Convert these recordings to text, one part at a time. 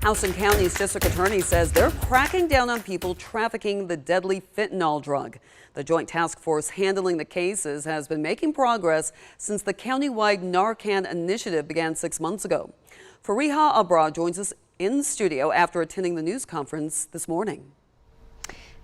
Houston County's district attorney says they're cracking down on people trafficking the deadly fentanyl drug. The joint task force handling the cases has been making progress since the countywide Narcan initiative began 6 months ago. Fariha Abra joins us in studio after attending the news conference this morning.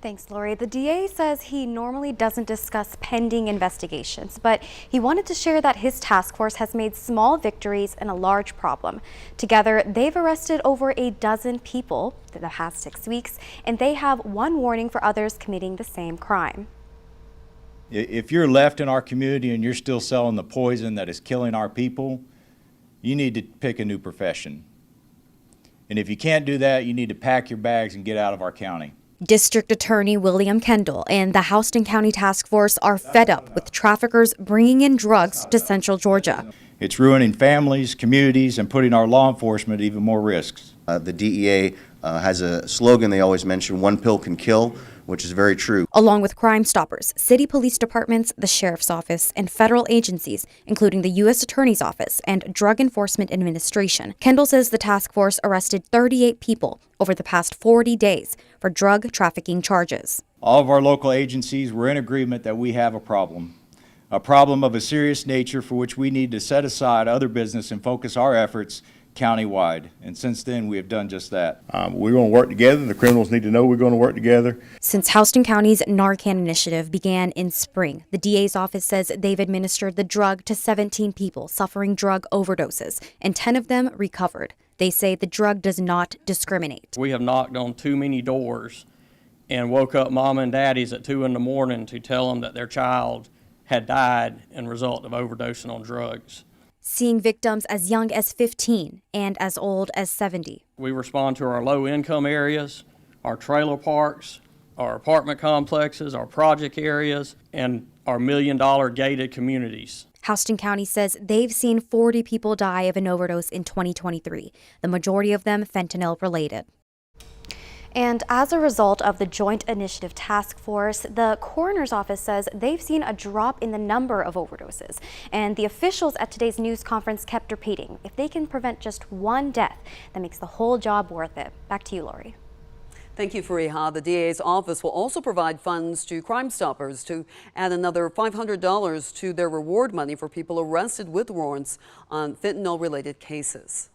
Thanks, Lori. The DA says he normally doesn't discuss pending investigations, but he wanted to share that his task force has made small victories in a large problem. Together, they've arrested over a dozen people in the past 6 weeks, and they have one warning for others committing the same crime. If you're left in our community and you're still selling the poison that is killing our people, you need to pick a new profession. And if you can't do that, you need to pack your bags and get out of our county. District Attorney William Kendall and the Houston County Task Force are fed up with traffickers bringing in drugs to Central Georgia. It's ruining families, communities, and putting our law enforcement at even more risks. The DEA has a slogan they always mention, one pill can kill, which is very true. Along with Crime Stoppers, city police departments, the sheriff's office, and federal agencies, including the U.S. Attorney's Office and Drug Enforcement Administration, Kendall says the task force arrested 38 people over the past 40 days for drug trafficking charges. All of our local agencies were in agreement that we have a problem of a serious nature for which we need to set aside other business and focus our efforts countywide. And since then, we have done just that. We're going to work together. The criminals need to know we're going to work together. Since Houston County's Narcan initiative began in spring, the DA's office says they've administered the drug to 17 people suffering drug overdoses, and 10 of them recovered. They say the drug does not discriminate. We have knocked on too many doors and woke up mom and daddies at 2 in the morning to tell them that their child had died as a result of overdosing on drugs. Seeing victims as young as 15 and as old as 70. We respond to our low-income areas, our trailer parks, our apartment complexes, our project areas, and our million-dollar gated communities. Houston County says they've seen 40 people die of an overdose in 2023, the majority of them fentanyl-related. And as a result of the Joint Initiative Task Force, the coroner's office says they've seen a drop in the number of overdoses. And the officials at today's news conference kept repeating, if they can prevent just one death, that makes the whole job worth it. Back to you, Lori. Thank you, Fariha. The DA's office will also provide funds to Crime Stoppers to add another $500 to their reward money for people arrested with warrants on fentanyl-related cases.